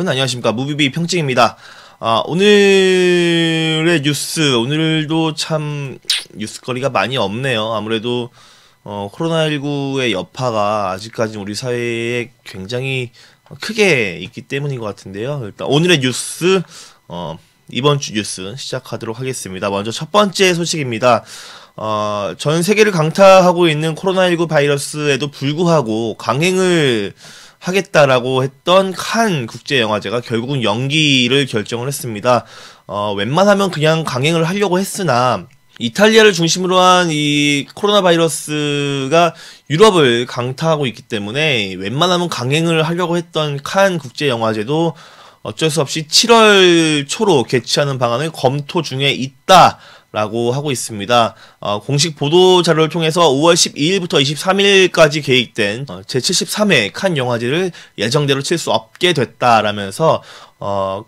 여러분 안녕하십니까, 무비비 평증입니다. 오늘의 뉴스, 오늘도 참 뉴스거리가 많이 없네요. 아무래도 코로나19의 여파가 아직까지 우리 사회에 굉장히 크게 있기 때문인 것 같은데요. 일단 오늘의 뉴스, 이번 주 뉴스 시작하도록 하겠습니다. 먼저 첫 번째 소식입니다. 전 세계를 강타하고 있는 코로나19 바이러스에도 불구하고 강행을 하겠다라고 했던 칸 국제영화제가 결국은 연기를 결정을 했습니다. 웬만하면 그냥 강행을 하려고 했으나 이탈리아를 중심으로 한 이 코로나 바이러스가 유럽을 강타하고 있기 때문에 웬만하면 강행을 하려고 했던 칸 국제영화제도 어쩔 수 없이 7월 초로 개최하는 방안을 검토 중에 있다라고 하고 있습니다. 공식 보도 자료를 통해서 5월 12일부터 23일까지 계획된 제73회 칸 영화제를 예정대로 칠 수 없게 됐다라면서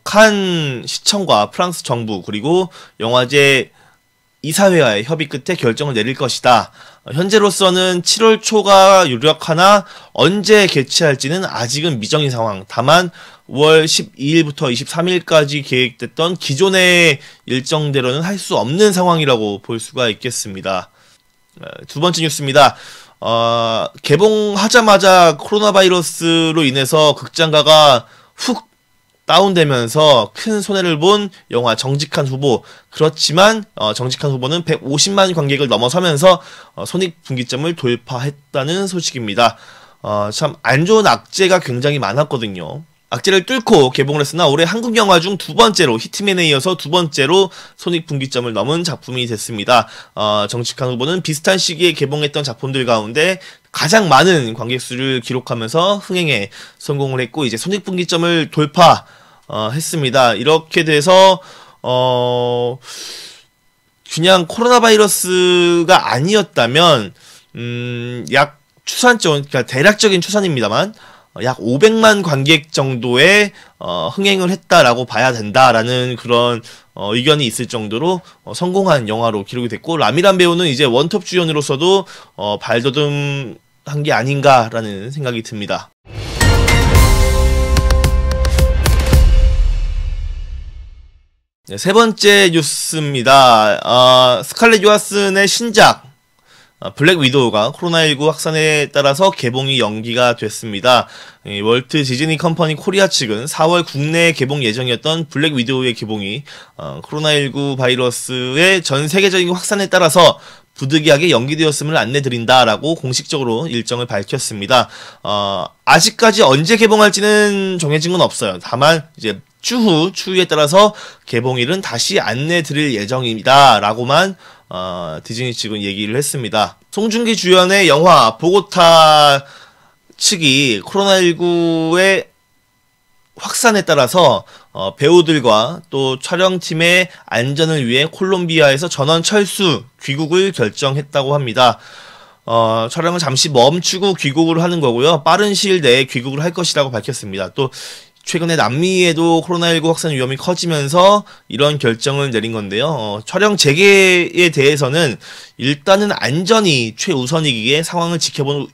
칸 시청과 프랑스 정부 그리고 영화제 이사회와의 협의 끝에 결정을 내릴 것이다. 현재로서는 7월 초가 유력하나 언제 개최할지는 아직은 미정인 상황. 다만 5월 12일부터 23일까지 계획됐던 기존의 일정대로는 할 수 없는 상황이라고 볼 수가 있겠습니다. 두 번째 뉴스입니다. 개봉하자마자 코로나 바이러스로 인해서 극장가가 훅 다운되면서 큰 손해를 본 영화 정직한 후보. 그렇지만 정직한 후보는 150만 관객을 넘어서면서 손익분기점을 돌파했다는 소식입니다. 참 안 좋은 악재가 굉장히 많았거든요. 악재를 뚫고 개봉을 했으나 올해 한국 영화 중 두 번째로, 히트맨에 이어서 두 번째로 손익분기점을 넘은 작품이 됐습니다. 정직한 후보는 비슷한 시기에 개봉했던 작품들 가운데 가장 많은 관객 수를 기록하면서 흥행에 성공을 했고 이제 손익분기점을 돌파했습니다. 이렇게 돼서 그냥 코로나 바이러스가 아니었다면 약 추산점, 그러니까 대략적인 추산입니다만 약 500만 관객 정도의 흥행을 했다라고 봐야 된다라는 그런 의견이 있을 정도로 성공한 영화로 기록이 됐고, 라미란 배우는 이제 원톱 주연으로서도 발돋움한 게 아닌가라는 생각이 듭니다. 네, 세 번째 뉴스입니다. 스칼렛 요하슨의 신작 블랙 위도우가 코로나19 확산에 따라서 개봉이 연기가 됐습니다. 월트 디즈니 컴퍼니 코리아 측은 4월 국내 개봉 예정이었던 블랙 위도우의 개봉이 코로나19 바이러스의 전 세계적인 확산에 따라서 부득이하게 연기되었음을 안내드린다라고 공식적으로 일정을 밝혔습니다. 아직까지 언제 개봉할지는 정해진 건 없어요. 다만 이제 추후에 따라서 개봉일은 다시 안내드릴 예정입니다 라고만 디즈니 측은 얘기를 했습니다. 송중기 주연의 영화 보고타 측이 코로나19의 확산에 따라서 배우들과 또 촬영팀의 안전을 위해 콜롬비아에서 전원 철수, 귀국을 결정했다고 합니다. 촬영을 잠시 멈추고 귀국을 하는 거고요. 빠른 시일 내에 귀국을 할 것이라고 밝혔습니다. 또 최근에 남미에도 코로나19 확산 위험이 커지면서 이런 결정을 내린 건데요. 촬영 재개에 대해서는 일단은 안전이 최우선이기에 상황을 지켜본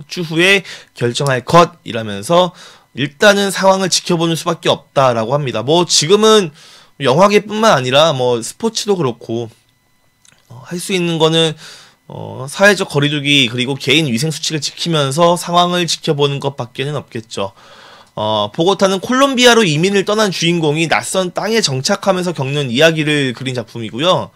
추후에 결정할 것이라면서 일단은 상황을 지켜보는 수밖에 없다라고 합니다. 지금은 영화계뿐만 아니라 스포츠도 그렇고 할 수 있는 거는 사회적 거리두기 그리고 개인 위생 수칙을 지키면서 상황을 지켜보는 것밖에는 없겠죠. 보고타는 콜롬비아로 이민을 떠난 주인공이 낯선 땅에 정착하면서 겪는 이야기를 그린 작품이고요.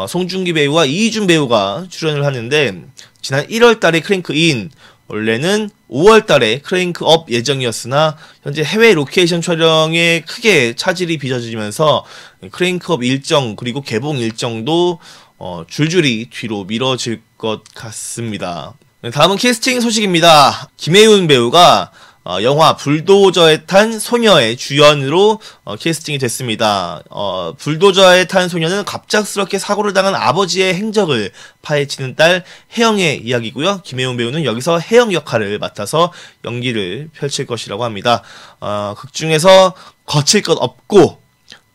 송중기 배우와 이희준 배우가 출연을 하는데, 지난 1월 달에 크랭크인, 원래는 5월 달에 크랭크업 예정이었으나 현재 해외 로케이션 촬영에 크게 차질이 빚어지면서 크랭크업 일정 그리고 개봉 일정도 줄줄이 뒤로 미뤄질 것 같습니다. 다음은 캐스팅 소식입니다. 김혜윤 배우가 영화 불도저에 탄 소녀의 주연으로 캐스팅이 됐습니다. 불도저에 탄 소녀는 갑작스럽게 사고를 당한 아버지의 행적을 파헤치는 딸 혜영의 이야기고요. 김혜영 배우는 여기서 혜영 역할을 맡아서 연기를 펼칠 것이라고 합니다. 극 중에서 거칠 것 없고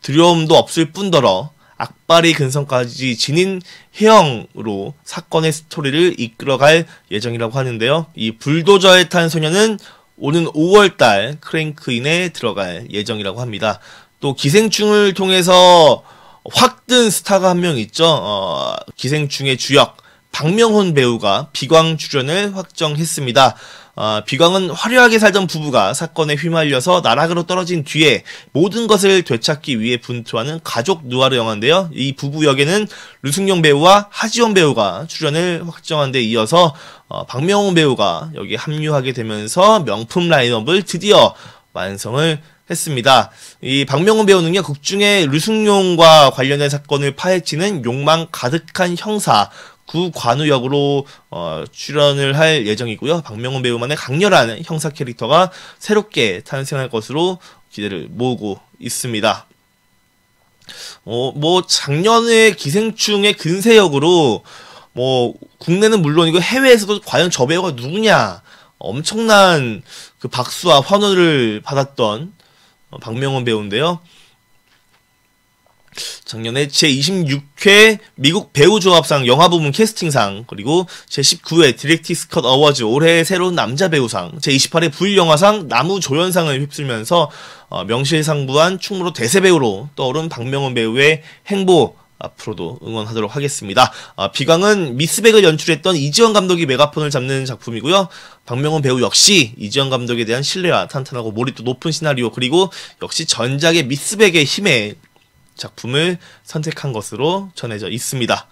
두려움도 없을 뿐더러 악바리 근성까지 지닌 혜영으로 사건의 스토리를 이끌어갈 예정이라고 하는데요. 이 불도저에 탄 소녀는 오는 5월달 크랭크인에 들어갈 예정이라고 합니다. 또 기생충을 통해서 확 뜬 스타가 한 명 있죠. 기생충의 주역 박명훈 배우가 비광 출연을 확정했습니다. 비광은 화려하게 살던 부부가 사건에 휘말려서 나락으로 떨어진 뒤에 모든 것을 되찾기 위해 분투하는 가족 누아르 영화인데요. 이 부부 역에는 류승룡 배우와 하지원 배우가 출연을 확정한 데 이어서 박명훈 배우가 여기에 합류하게 되면서 명품 라인업을 드디어 완성을 했습니다. 이 박명훈 배우는요, 극중에 류승룡과 관련된 사건을 파헤치는 욕망 가득한 형사 구관우 역으로 출연을 할 예정이고요. 박명훈 배우만의 강렬한 형사 캐릭터가 새롭게 탄생할 것으로 기대를 모으고 있습니다. 뭐 작년에 기생충의 근세 역으로 뭐 국내는 물론이고 해외에서도 과연 저 배우가 누구냐 엄청난 그 박수와 환호를 받았던 박명훈 배우인데요. 작년에 제26회 미국 배우조합상 영화부문 캐스팅상, 그리고 제19회 디렉티스 컷 어워즈 올해의 새로운 남자 배우상, 제28회 부일영화상 나무조연상을 휩쓸면서 명실상부한 충무로 대세배우로 떠오른 박명훈 배우의 행보 앞으로도 응원하도록 하겠습니다. 비광은 미스백을 연출했던 이지원 감독이 메가폰을 잡는 작품이고요. 박명훈 배우 역시 이지원 감독에 대한 신뢰와 탄탄하고 몰입도 높은 시나리오, 그리고 역시 전작의 미스백의 힘에 작품을 선택한 것으로 전해져 있습니다.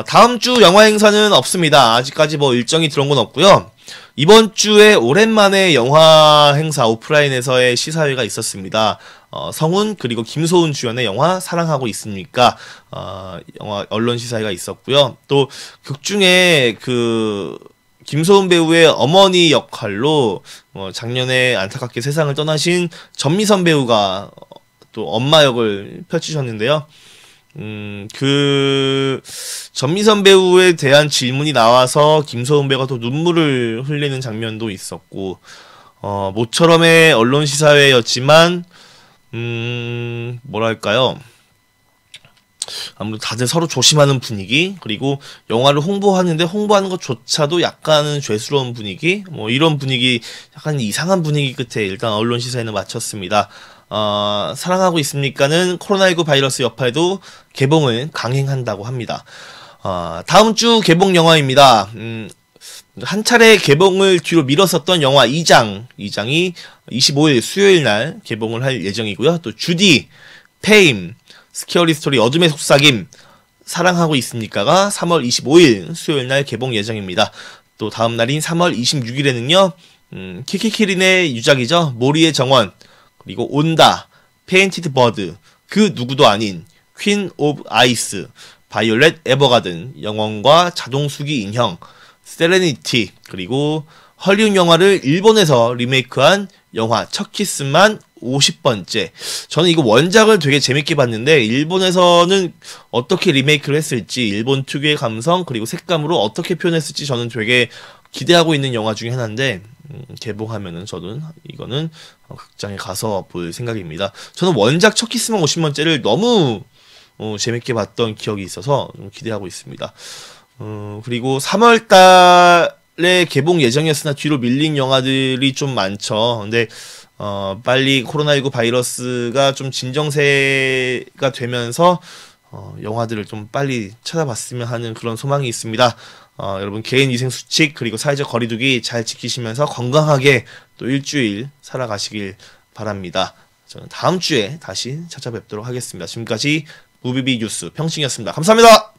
다음 주 영화 행사는 없습니다. 아직까지 뭐 일정이 들어온 건 없고요. 이번 주에 오랜만에 영화 행사 오프라인에서의 시사회가 있었습니다. 성훈 그리고 김소은 주연의 영화 사랑하고 있습니까? 영화 언론 시사회가 있었고요. 또 극중에 그 김소은 배우의 어머니 역할로 작년에 안타깝게 세상을 떠나신 전미선 배우가 또 엄마 역을 펼치셨는데요. 그 전미선 배우에 대한 질문이 나와서 김소은 배우가 또 눈물을 흘리는 장면도 있었고, 모처럼의 언론 시사회였지만 뭐랄까요, 아무래도 다들 서로 조심하는 분위기, 그리고 영화를 홍보하는데 홍보하는 것조차도 약간은 죄스러운 분위기, 뭐 이런 분위기, 약간 이상한 분위기 끝에 일단 언론 시사회는 마쳤습니다. 사랑하고 있습니까는 코로나19 바이러스 여파에도 개봉을 강행한다고 합니다. 다음 주 개봉 영화입니다. 한 차례 개봉을 뒤로 미뤘었던 영화 2장이 25일 수요일 날 개봉을 할 예정이고요. 또 주디, 페임, 스케어리 스토리 어둠의 속삭임, 사랑하고 있습니까가 3월 25일 수요일 날 개봉 예정입니다. 또 다음 날인 3월 26일에는요, 키키키린의 유작이죠. 모리의 정원, 그리고 온다, 페인티드 버드, 그 누구도 아닌, 퀸 오브 아이스, 바이올렛 에버가든, 영원과 자동수기 인형, 세레니티, 그리고 헐리우드 영화를 일본에서 리메이크한 영화 첫 키스만 50번째. 저는 이거 원작을 되게 재밌게 봤는데 일본에서는 어떻게 리메이크를 했을지, 일본 특유의 감성 그리고 색감으로 어떻게 표현했을지 저는 되게 기대하고 있는 영화 중에 하나인데, 개봉하면은 저는 이거는 극장에 가서 볼 생각입니다. 저는 원작 첫 키스만 50번째를 너무 재밌게 봤던 기억이 있어서 기대하고 있습니다. 그리고 3월달에 개봉 예정이었으나 뒤로 밀린 영화들이 좀 많죠. 근데 빨리 코로나19 바이러스가 좀 진정세가 되면서 영화들을 좀 빨리 찾아봤으면 하는 그런 소망이 있습니다. 여러분 개인 위생 수칙 그리고 사회적 거리두기 잘 지키시면서 건강하게 또 일주일 살아가시길 바랍니다. 저는 다음 주에 다시 찾아뵙도록 하겠습니다. 지금까지 무비비 뉴스 평신이었습니다. 감사합니다.